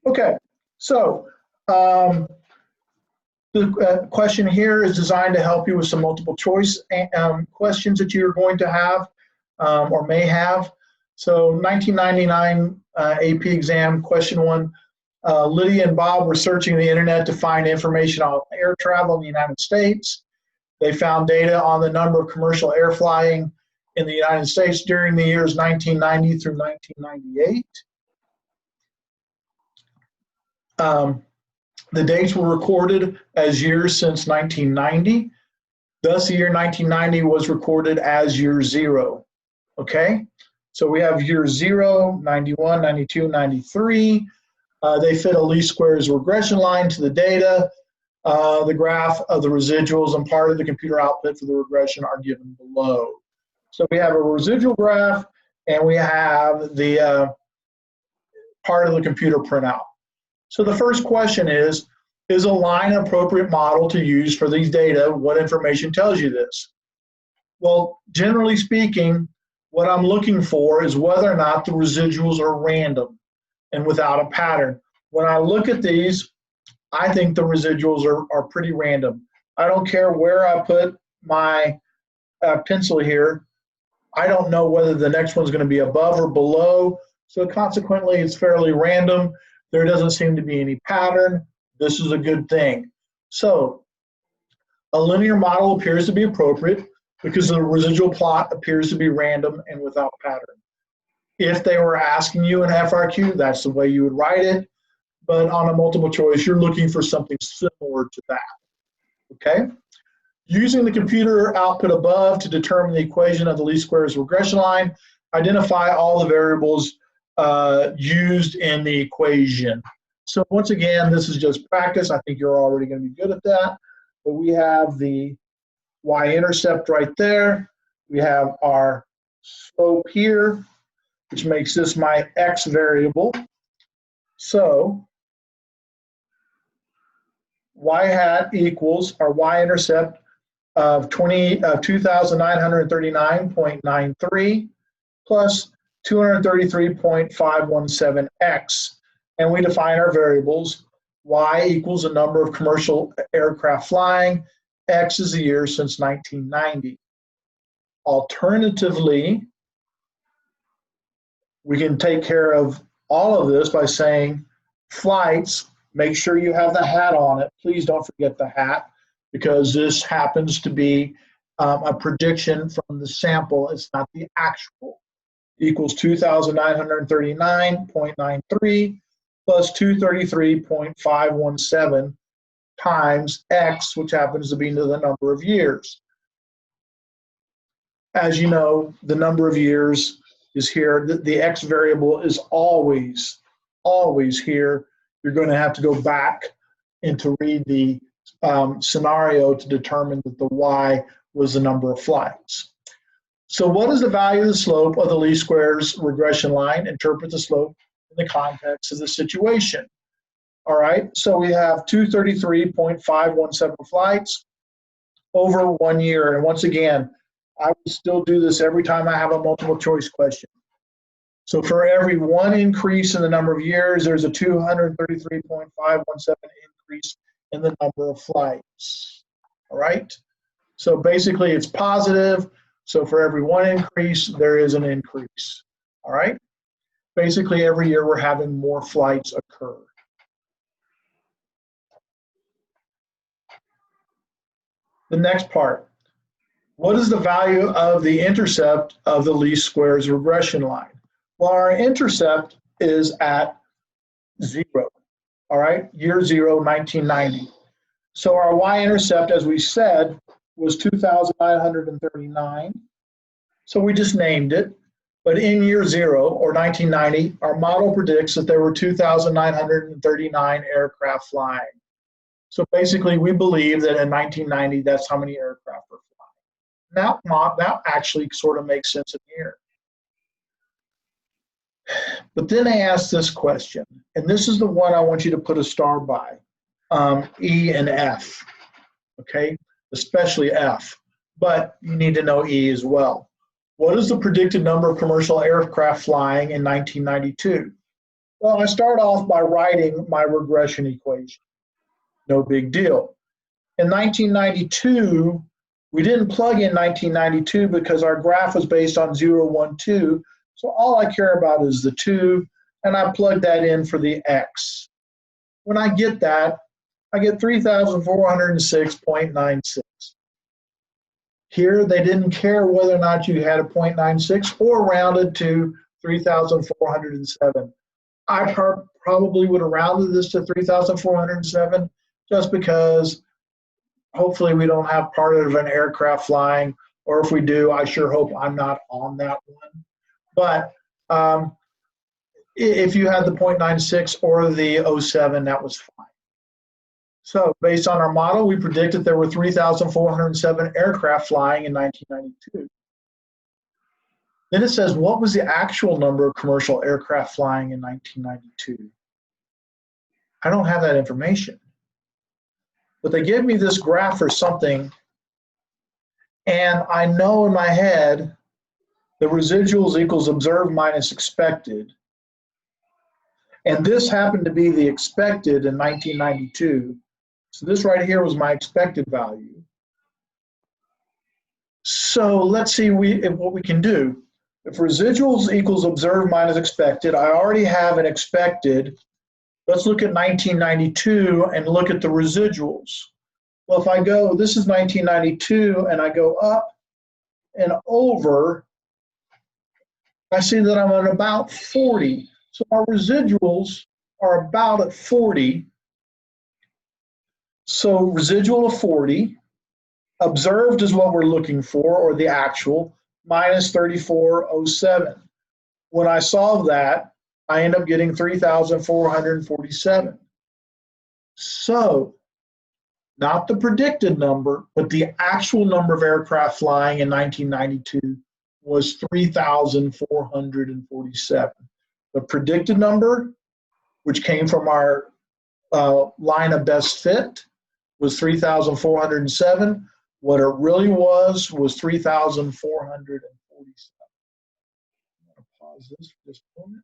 Okay, so the question here is designed to help you with some multiple choice questions that you're going to have or may have. So 1999 AP exam, question one. Lydia and Bob were searching the internet to find information on air travel in the United States. They found data on the number of commercial air flying in the United States during the years 1990 through 1998. The dates were recorded as years since 1990. Thus, the year 1990 was recorded as year zero. Okay, so we have year 0, 91, 92, 93. They fit a least squares regression line to the data. The graph of the residuals and part of the computer output for the regression are given below. So we have a residual graph and we have the part of the computer printout. So the first question is a line an appropriate model to use for these data? What information tells you this? Well, generally speaking, what I'm looking for is whether or not the residuals are random and without a pattern. When I look at these, I think the residuals are pretty random. I don't care where I put my pencil here. I don't know whether the next one's going to be above or below. So consequently, it's fairly random. There doesn't seem to be any pattern. This is a good thing. So a linear model appears to be appropriate because the residual plot appears to be random and without pattern. If they were asking you an FRQ, that's the way you would write it. But on a multiple choice, you're looking for something similar to that. Okay? Using the computer output above to determine the equation of the least squares regression line, identify all the variables used in the equation. So once again, this is just practice. I think you're already going to be good at that. But we have the y-intercept right there. We have our slope here, which makes this my x variable. So y hat equals our y-intercept of 2,939.93 plus 233.517x. And we define our variables. Y equals the number of commercial aircraft flying. X is the year since 1990. Alternatively, we can take care of all of this by saying flights, make sure you have the hat on it. Please don't forget the hat, because this happens to be a prediction from the sample. It's not the actual. Equals 2,939.93 plus 233.517 times x, which happens to be the number of years. As you know, the number of years is here. The x variable is always here. You're going to have to go back and to read the scenario to determine that the y was the number of flights. So what is the value of the slope of the least squares regression line? Interpret the slope in the context of the situation. All right, so we have 233.517 flights over 1 year. And once again, I will still do this every time I have a multiple choice question. So for every one increase in the number of years, there's a 233.517 increase in the number of flights. All right, so basically it's positive. So for every one increase, there is an increase. All right, basically every year we're having more flights occur. The next part, what is the value of the intercept of the least squares regression line? Well, our intercept is at 0, all right, year 0, 1990. So our y-intercept, as we said, was 2,939. So we just named it. But in year 0, or 1990, our model predicts that there were 2,939 aircraft flying. So basically, we believe that in 1990, that's how many aircraft were flying. That actually sort of makes sense in here. But then I asked this question, and this is the one I want you to put a star by, E and F, okay? Especially F, but you need to know E as well. What is the predicted number of commercial aircraft flying in 1992? Well, I start off by writing my regression equation. No big deal. In 1992, we didn't plug in 1992 because our graph was based on 0, 1, 2. So all I care about is the 2, and I plug that in for the x. When I get that, I get 3,406.96. Here, they didn't care whether or not you had a 0.96 or rounded to 3,407. I probably would have rounded this to 3,407 just because hopefully we don't have part of an aircraft flying, or if we do, I sure hope I'm not on that one. But if you had the 0.96 or the 07, that was fine. So based on our model, we predicted there were 3,407 aircraft flying in 1992. Then it says, what was the actual number of commercial aircraft flying in 1992? I don't have that information. But they give me this graph or something, and I know in my head the residuals equals observed minus expected. And this happened to be the expected in 1992. So this right here was my expected value. So let's see what we can do. If residuals equals observed minus expected, I already have an expected. Let's look at 1992 and look at the residuals. Well, if I go, this is 1992, and I go up and over, I see that I'm at about 40. So our residuals are about at 40. So residual of 40, observed is what we're looking for, or the actual, minus 3407. When I solve that, I end up getting 3,447. So not the predicted number, but the actual number of aircraft flying in 1992 was 3,447. The predicted number, which came from our line of best fit, was 3,407. What it really was 3,447. I'm going to pause this for just a moment.